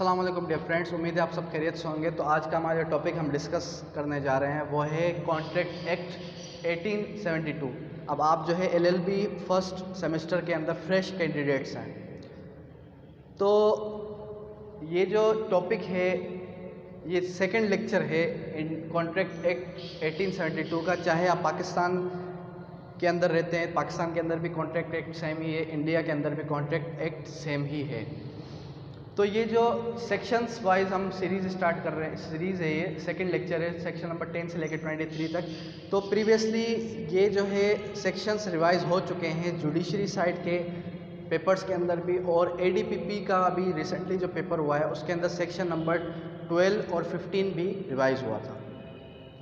अस्सलाम वालेकुम dear friends, उम्मीद है आप सब खैरियत से होंगे। तो आज का हमारा टॉपिक हम डिस्कस करने जा रहे हैं वो है कॉन्ट्रैक्ट एक्ट 1872। अब आप जो है एलएलबी फर्स्ट सेमेस्टर के अंदर फ्रेश कैंडिडेट्स हैं, तो ये जो टॉपिक है ये सेकंड लेक्चर है इन कॉन्ट्रैक्ट एक्ट 1872 का। चाहे आप पाकिस्तान के अंदर रहते हैं, पाकिस्तान के अंदर भी कॉन्ट्रैक्ट एक्ट सेम ही है, इंडिया के अंदर भी कॉन्ट्रैक्ट एक्ट सेम ही है। तो ये जो सेक्शंस वाइज हम सीरीज़ स्टार्ट कर रहे हैं, सीरीज़ है ये, सेकंड लेक्चर है, सेक्शन नंबर 10 से लेकर 23 तक। तो प्रीवियसली ये जो है सेक्शंस रिवाइज हो चुके हैं जुडिशरी साइड के पेपर्स के अंदर भी, और एडीपीपी का अभी रिसेंटली जो पेपर हुआ है उसके अंदर सेक्शन नंबर 12 और 15 भी रिवाइज हुआ था।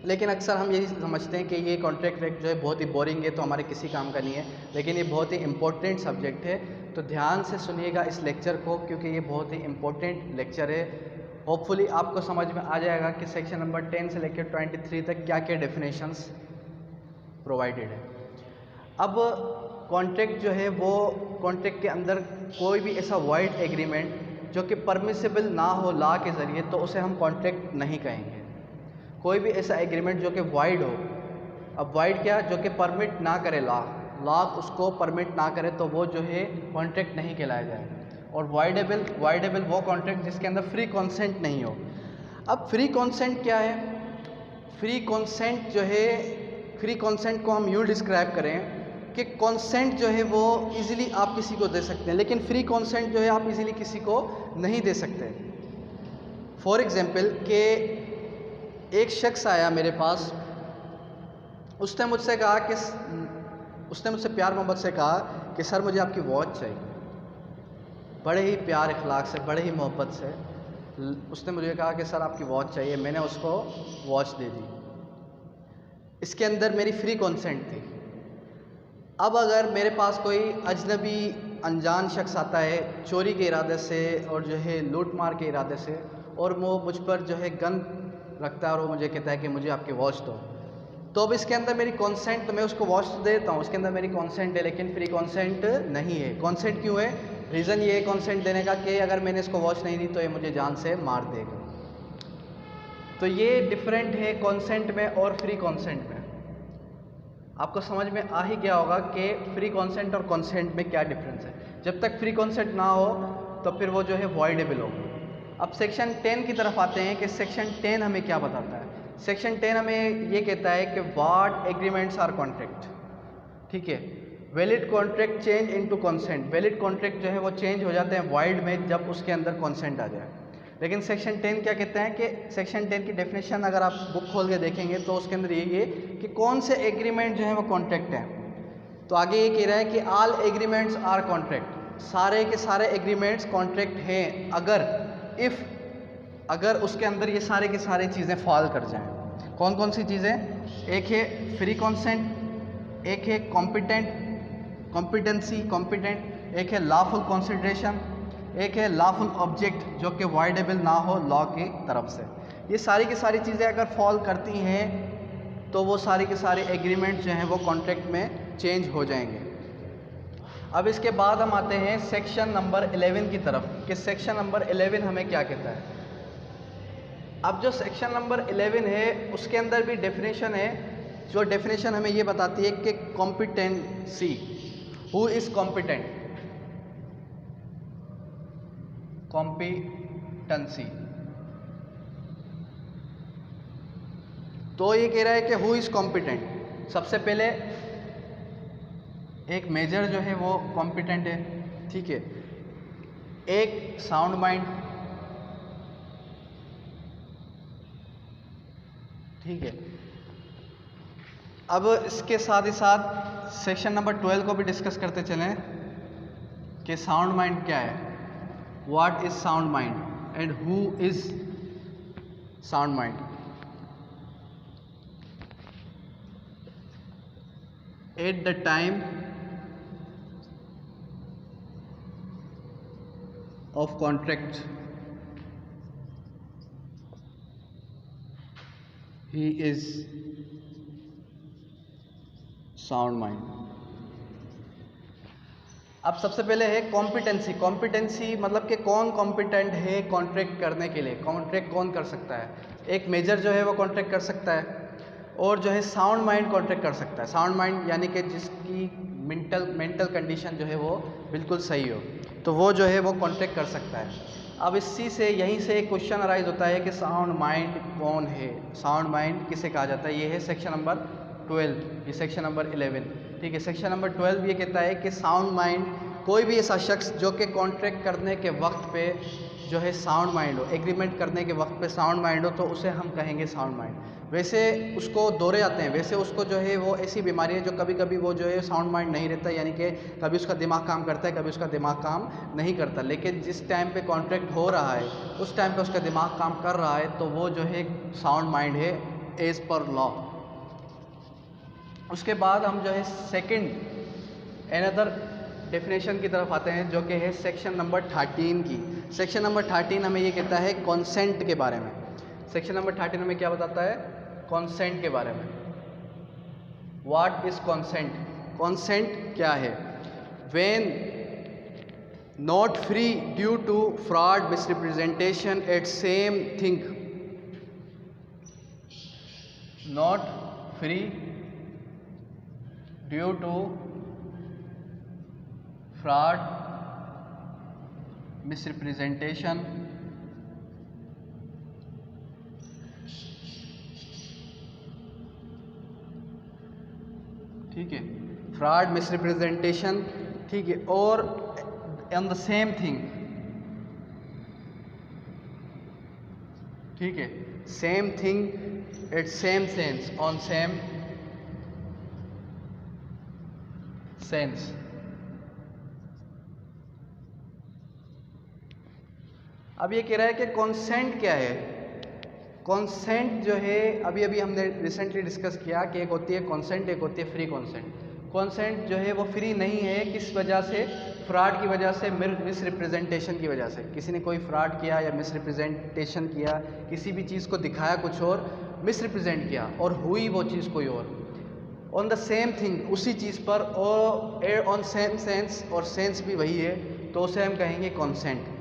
लेकिन अक्सर हम यही समझते हैं कि ये कॉन्ट्रैक्ट एक्ट जो है बहुत ही बोरिंग है, तो हमारे किसी काम का नहीं है, लेकिन ये बहुत ही इम्पोर्टेंट सब्जेक्ट है। तो ध्यान से सुनिएगा इस लेक्चर को, क्योंकि ये बहुत ही इम्पोर्टेंट लेक्चर है। होपफुली आपको समझ में आ जाएगा कि सेक्शन नंबर 10 से लेकर 23 तक क्या क्या डेफिनेशंस प्रोवाइडेड है। अब कॉन्ट्रैक्ट जो है वो कॉन्ट्रैक्ट के अंदर कोई भी ऐसा वॉइड एग्रीमेंट जो कि परमिसिबल ना हो लॉ के ज़रिए, तो उसे हम कॉन्ट्रैक्ट नहीं कहेंगे। कोई भी ऐसा एग्रीमेंट जो कि वाइड हो, अब वाइड क्या, जो कि परमिट ना करे लॉ उसको परमिट ना करे, तो वो जो है कॉन्ट्रैक्ट नहीं कहलाया जाए। और वाइडेबल वो कॉन्ट्रैक्ट जिसके अंदर फ्री कंसेंट नहीं हो। अब फ्री कंसेंट क्या है? फ्री कंसेंट जो है, फ्री कंसेंट को हम यूँ डिस्क्राइब करें कि कंसेंट जो है वो इजीली आप किसी को दे सकते हैं, लेकिन फ्री कंसेंट जो है आप इजीली किसी को नहीं दे सकते। फॉर एग्जांपल कि एक शख्स आया मेरे पास, उसने मुझसे कहा कि उसने मुझसे प्यार मोहब्बत से कहा कि सर मुझे आपकी वॉच चाहिए। बड़े ही प्यार इखलाक से, बड़े ही मोहब्बत से उसने मुझे कहा कि सर आपकी वॉच चाहिए। मैंने उसको वॉच दे दी। इसके अंदर मेरी फ्री कंसेंट थी। अब अगर मेरे पास कोई अजनबी अनजान शख्स आता है चोरी के इरादे से और जो है लूट मार के इरादे से, और वो मुझ पर जो है गन रखता है और वो मुझे कहता है कि मुझे आपकी वॉच दो, तो अब इसके अंदर मेरी कॉन्सेंट, तो मैं उसको वॉच देता हूँ, उसके अंदर मेरी कॉन्सेंट है, लेकिन फ्री कॉन्सेंट नहीं है। कॉन्सेंट क्यों है? रीज़न ये है कॉन्सेंट देने का कि अगर मैंने इसको वॉच नहीं दी तो ये मुझे जान से मार देगा। तो ये डिफरेंट है कॉन्सेंट में और फ्री कॉन्सेंट में। आपको समझ में आ ही गया होगा कि फ्री कॉन्सेंट और कॉन्सेंट में क्या डिफरेंस है। जब तक फ्री कॉन्सेंट ना हो तो फिर वो जो है वॉइडेबल होगा। अब सेक्शन 10 की तरफ आते हैं कि सेक्शन 10 हमें क्या बताता है। सेक्शन 10 हमें ये कहता है कि व्हाट एग्रीमेंट्स आर कॉन्ट्रैक्ट। ठीक है, valid contract change into consent. Valid contract जो है वो चेंज हो जाते हैं वाइड में जब उसके अंदर कॉन्सेंट आ जाए। लेकिन सेक्शन 10 क्या कहते हैं कि सेक्शन 10 की डेफिनेशन अगर आप बुक खोल के देखेंगे तो उसके अंदर यही है कि कौन से एग्रीमेंट जो है वो कॉन्ट्रैक्ट हैं। तो आगे ये कह रहा है कि ऑल एग्रीमेंट्स आर कॉन्ट्रैक्ट। सारे के सारे एग्रीमेंट्स कॉन्ट्रैक्ट हैं अगर उसके अंदर ये सारे की सारी चीज़ें फॉल कर जाएं। कौन कौन सी चीज़ें? एक है फ्री कॉन्सेंट, एक है कॉम्पिटेंट, एक है लॉफुल कंसिडरेशन, एक है लॉफुल ऑब्जेक्ट जो कि वाइडेबल ना हो लॉ की तरफ से। ये सारी की सारी चीज़ें अगर फॉल करती हैं तो वो सारे के सारे एग्रीमेंट जो हैं वो कॉन्ट्रैक्ट में चेंज हो जाएंगे। अब इसके बाद हम आते हैं सेक्शन नंबर 11 की तरफ कि सेक्शन नंबर 11 हमें क्या कहता है। अब जो सेक्शन नंबर 11 है उसके अंदर भी डेफिनेशन है, जो डेफिनेशन हमें ये बताती है कि competency, who is competent, competency. तो ये कह रहा है कि हु इज़ कॉम्पिटेंट। सबसे पहले एक मेजर जो है वो कॉम्पिटेंट है, ठीक है, एक साउंड माइंड, ठीक है। अब इसके साथ ही साथ सेक्शन नंबर 12 को भी डिस्कस करते चलें कि साउंड माइंड क्या है, what is sound mind and who is sound mind. At the time of contract he is sound mind. अब सबसे पहले है कॉम्पिटेंसी। कॉम्पिटेंसी मतलब कि कौन कॉम्पिटेंट है कॉन्ट्रैक्ट करने के लिए, कॉन्ट्रैक्ट कौन कर सकता है। एक मेजर जो है वो कॉन्ट्रैक्ट कर सकता है, और जो है साउंड माइंड कॉन्ट्रैक्ट कर सकता है। साउंड माइंड यानी कि जिसकी मेंटल कंडीशन जो है वो बिल्कुल सही हो, तो वो जो है वो कॉन्ट्रैक्ट कर सकता है। अब इसी से यहीं से एक क्वेश्चन अराइज होता है कि साउंड माइंड कौन है, साउंड माइंड किसे कहा जाता है। ये है सेक्शन नंबर 12, ये सेक्शन नंबर 11, ठीक है। सेक्शन नंबर 12 ये कहता है कि साउंड माइंड कोई भी ऐसा शख्स जो कि कॉन्ट्रैक्ट करने के वक्त पे जो है साउंड माइंड हो, एग्रीमेंट करने के वक्त पे साउंड माइंड हो, तो उसे हम कहेंगे साउंड माइंड। वैसे उसको दौरे आते हैं, वैसे उसको जो है वो ऐसी बीमारी है जो कभी कभी वो जो है साउंड माइंड नहीं रहता, यानी कि कभी उसका दिमाग काम करता है, कभी उसका दिमाग काम नहीं करता। लेकिन जिस टाइम पे कॉन्ट्रैक्ट हो रहा है उस टाइम पे उसका दिमाग काम कर रहा है, तो वो जो है साउंड माइंड है एज पर लॉ। उसके बाद हम जो है सेकंड अनदर डेफिनेशन की तरफ आते हैं, जो कि है सेक्शन नंबर 13 की। सेक्शन नंबर 13 हमें ये कहता है कॉन्सेंट के बारे में। सेक्शन नंबर 13 हमें क्या बताता है, कॉन्सेंट के बारे में। व्हाट इज कॉन्सेंट, कॉन्सेंट क्या है। When not free due to fraud misrepresentation at same thing, not free due to fraud misrepresentation ठीक है, फ्रॉड मिसरिप्रेजेंटेशन, ठीक है, और ऑन द सेम थिंग, ठीक है, same thing at same sense, on same sense. अब ये कह रहा है कि कॉन्सेंट क्या है। कॉन्सेंट जो है अभी अभी हमने रिसेंटली डिस्कस किया कि एक होती है कॉन्सेंट, एक होती है फ्री कॉन्सेंट। कॉन्सेंट जो है वो फ्री नहीं है, किस वजह से, फ्रॉड की वजह से, मिस रिप्रेजेंटेशन की वजह से। किसी ने कोई फ्रॉड किया या मिस रिप्रेजेंटेशन किया, किसी भी चीज़ को दिखाया कुछ और, मिस रिप्रेजेंट किया और हुई वो चीज़ कोई और। ऑन द सेम थिंग, उसी चीज़ पर, और ऑन सेम सेंस, और सेंस भी वही है, तो उसे हम कहेंगे कॉन्सेंट।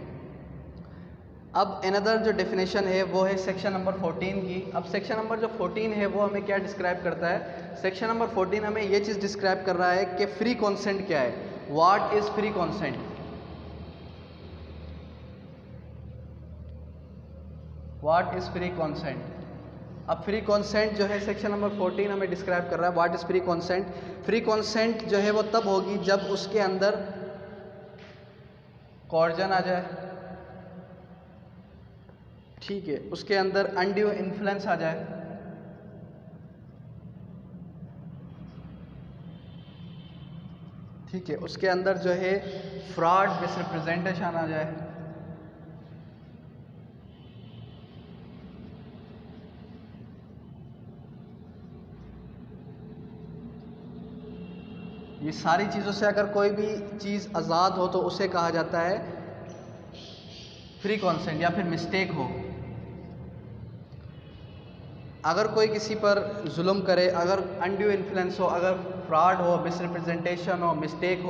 अब अनदर जो डेफिनेशन है वो है सेक्शन नंबर 14 की। अब सेक्शन नंबर जो 14 है वो हमें क्या डिस्क्राइब करता है। सेक्शन नंबर 14 हमें ये चीज़ डिस्क्राइब कर रहा है कि फ्री कॉन्सेंट क्या है। What is free consent, what is free consent. अब फ्री कॉन्सेंट जो है सेक्शन नंबर 14 हमें डिस्क्राइब कर रहा है what is free consent. Free consent जो है वो तब होगी जब उसके अंदर कॉर्जन आ जाए, ठीक है, उसके अंदर अनड्यू इन्फ्लुएंस आ जाए, ठीक है, उसके अंदर जो है फ्रॉड मिसरिप्रेजेंटेशन आ जाए, ये सारी चीज़ों से अगर कोई भी चीज़ आज़ाद हो तो उसे कहा जाता है फ्री कॉन्सेंट, या फिर मिस्टेक हो। अगर कोई किसी पर जुल्म करे, अगर अनड्यू इन्फ्लुएंस हो, अगर फ्रॉड हो, मिसरिप्रेजेंटेशन हो, मिस्टेक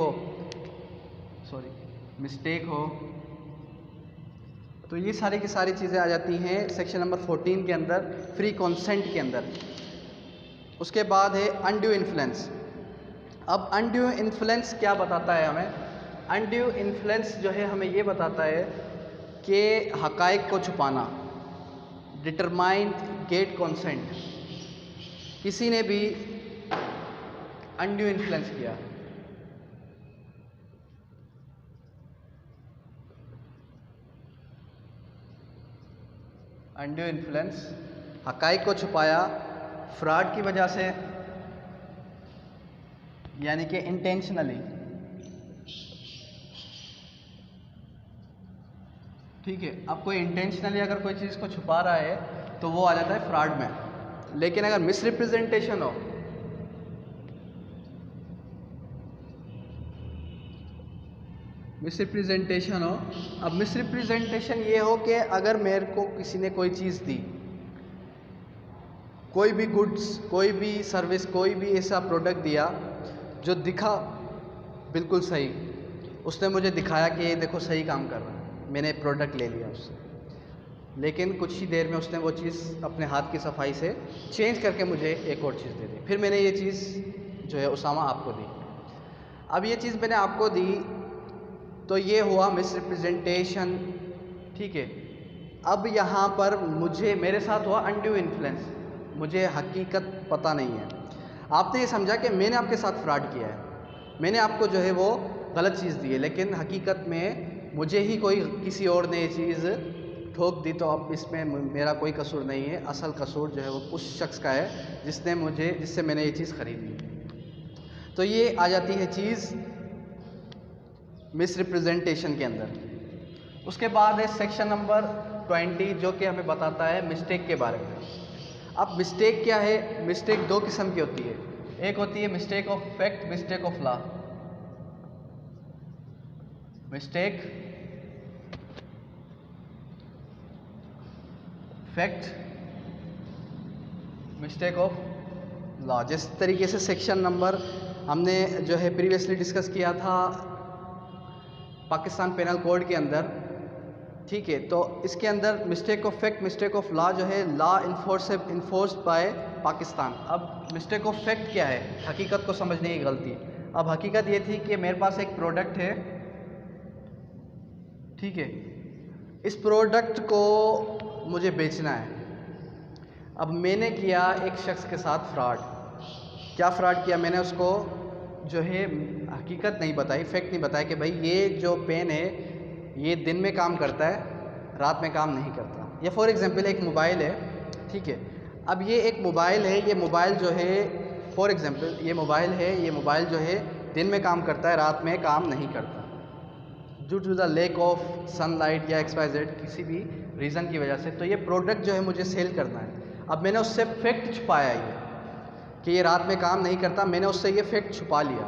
हो, तो ये सारी की सारी चीज़ें आ जाती हैं सेक्शन नंबर 14 के अंदर, फ्री कॉन्सेंट के अंदर। उसके बाद है अनड्यू इन्फ्लुएंस। अब अनड्यू इन्फ्लुएंस क्या बताता है हमें। अनड्यू इन्फ्लुएंस जो है हमें ये बताता है कि हक़ाइक़ को छुपाना, डिटरमाइन गेट कॉन्सेंट। किसी ने भी अनड्यू इन्फ्लुएंस किया, अनड्यू इन्फ्लुएंस, हक़ाइक़ को छुपाया फ्रॉड की वजह से, यानी कि इंटेंशनली, ठीक है। अब कोई इंटेंशनली अगर कोई चीज़ को छुपा रहा है तो वो आ जाता है फ्रॉड में। लेकिन अगर मिसरिप्रेजेंटेशन हो, अब मिसरिप्रेजेंटेशन ये हो कि अगर मेरे को किसी ने कोई चीज़ दी, कोई भी गुड्स, कोई भी सर्विस, कोई भी ऐसा प्रोडक्ट दिया जो दिखा बिल्कुल सही, उसने मुझे दिखाया कि ये देखो सही काम कर रहा है, मैंने प्रोडक्ट ले लिया उससे, लेकिन कुछ ही देर में उसने वो चीज़ अपने हाथ की सफाई से चेंज करके मुझे एक और चीज़ दे दी। फिर मैंने ये चीज़ जो है उसामा आपको दी। अब ये चीज़ मैंने आपको दी तो ये हुआ मिसरिप्रेजेंटेशन, ठीक है। अब यहाँ पर मेरे साथ हुआ अनड्यू इन्फ्लुएंस, मुझे हकीकत पता नहीं है। आपने ये समझा कि मैंने आपके साथ फ्रॉड किया है, मैंने आपको जो है वो गलत चीज़ दी है, लेकिन हकीकत में मुझे ही कोई किसी और ने ये चीज़ ठोक दी, तो अब इसमें मेरा कोई कसूर नहीं है। असल कसूर जो है वो उस शख्स का है जिससे मैंने ये चीज़ ख़रीदी। तो ये आ जाती है चीज़ मिसरिप्रेजेंटेशन के अंदर। उसके बाद है सेक्शन नंबर 20 जो कि हमें बताता है मिस्टेक के बारे में। अब मिस्टेक क्या है? मिस्टेक दो किस्म की होती है, एक होती है mistake of fact, mistake of law. Mistake fact, mistake of law. जिस तरीके से सेक्शन नंबर हमने जो है प्रीवियसली डिस्कस किया था पाकिस्तान पेनल कोड के अंदर, ठीक है, तो इसके अंदर mistake of fact, mistake of law जो है लॉ इन्फोर्स्ड बाय पाकिस्तान। अब मिस्टेक ऑफ फैक्ट क्या है? हकीकत को समझने की गलती। अब हकीकत ये थी कि मेरे पास एक प्रोडक्ट है, ठीक है, इस प्रोडक्ट को मुझे बेचना है। अब मैंने किया एक शख्स के साथ फ्रॉड। क्या फ्रॉड किया? मैंने उसको जो है हकीकत नहीं बताई, फैक्ट नहीं बताया कि भाई ये जो पेन है ये दिन में काम करता है, रात में काम नहीं करता। या फॉर एग्जांपल एक मोबाइल है, ठीक है, अब ये एक मोबाइल है, ये मोबाइल जो है फॉर एग्जांपल ये मोबाइल है, ये मोबाइल जो है दिन में काम करता है, रात में काम नहीं करता due to the lack of sunlight या XYZ किसी भी रीज़न की वजह से। तो ये प्रोडक्ट जो है मुझे सेल करना है। अब मैंने उससे फैक्ट छुपाया ये कि ये रात में काम नहीं करता, मैंने उससे ये फैक्ट छुपा लिया।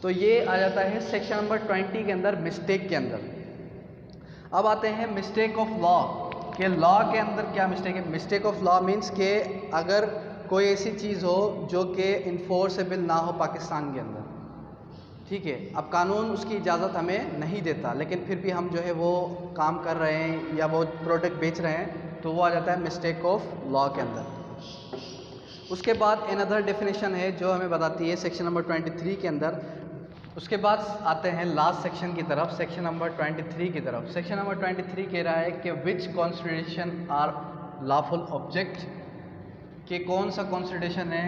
तो ये आ जाता है सेक्शन नंबर 20 के अंदर, मिस्टेक के अंदर। अब आते हैं मिस्टेक ऑफ लॉ के लॉ के अंदर क्या मिस्टेक है? मिस्टेक ऑफ लॉ मीन्स के अगर कोई ऐसी चीज़ हो जो कि इन्फोर्सेबल ना हो पाकिस्तान के अंदर, ठीक है, अब कानून उसकी इजाज़त हमें नहीं देता, लेकिन फिर भी हम जो है वो काम कर रहे हैं या वो प्रोडक्ट बेच रहे हैं, तो वो आ जाता है मिस्टेक ऑफ लॉ के अंदर। उसके बाद अनदर डेफिनेशन है जो हमें बताती है सेक्शन नंबर 23 के अंदर। उसके बाद आते हैं लास्ट सेक्शन की तरफ, सेक्शन नंबर 23 की तरफ। सेक्शन नंबर 23 कह रहा है कि विच कॉन्सिडरेशन आर लॉफुल ऑब्जेक्ट, कि कौन सा कॉन्सिडरेशन है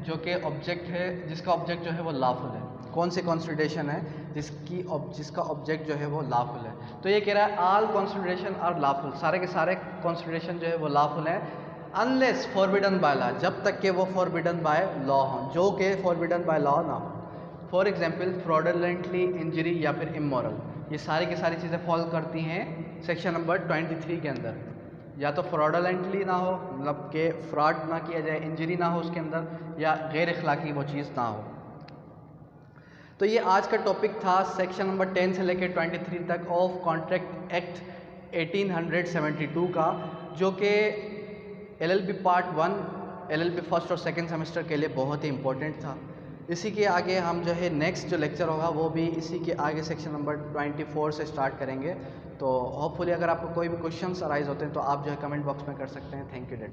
जो कि ऑब्जेक्ट है, जिसका ऑब्जेक्ट जो है वो लॉफुल है। कौन से कॉन्सिडरेशन है जिसका ऑब्जेक्ट जो है वो लॉफुल है? तो ये कह रहा है ऑल कॉन्सिडरेशन आर लॉफुल, सारे के सारे कॉन्सिडरेशन जो है वो लॉफुल है अनलेस फॉरबिडन बाय लॉ, जब तक कि वो फॉरबिडन बाय लॉ हों, जो कि फॉरबिडन बाय लॉ ना हो। फॉर एग्जाम्पल फ्रॉडलेंटली इंजरी या फिर इमोरल, ये सारी की सारी चीज़ें फॉल करती हैं सेक्शन नंबर 23 के अंदर। या तो फ्रॉडलेंटली ना हो, मतलब कि फ्रॉड ना किया जाए, इंजरी ना हो उसके अंदर, या गैर अखलाकी वो चीज़ ना हो। तो ये आज का टॉपिक था सेक्शन नंबर 10 से लेकर 23 तक ऑफ कॉन्ट्रैक्ट एक्ट 1872 का, जो कि LLB पार्ट 1, LLB फर्स्ट और सेकंड सेमेस्टर के लिए बहुत ही इंपॉर्टेंट था। इसी के आगे हम जो है नेक्स्ट जो लेक्चर होगा वो भी इसी के आगे सेक्शन नंबर 24 से स्टार्ट करेंगे। तो होपफुली अगर आपको कोई भी क्वेश्चंस अराइज होते हैं तो आप जो है कमेंट बॉक्स में कर सकते हैं। Thank you.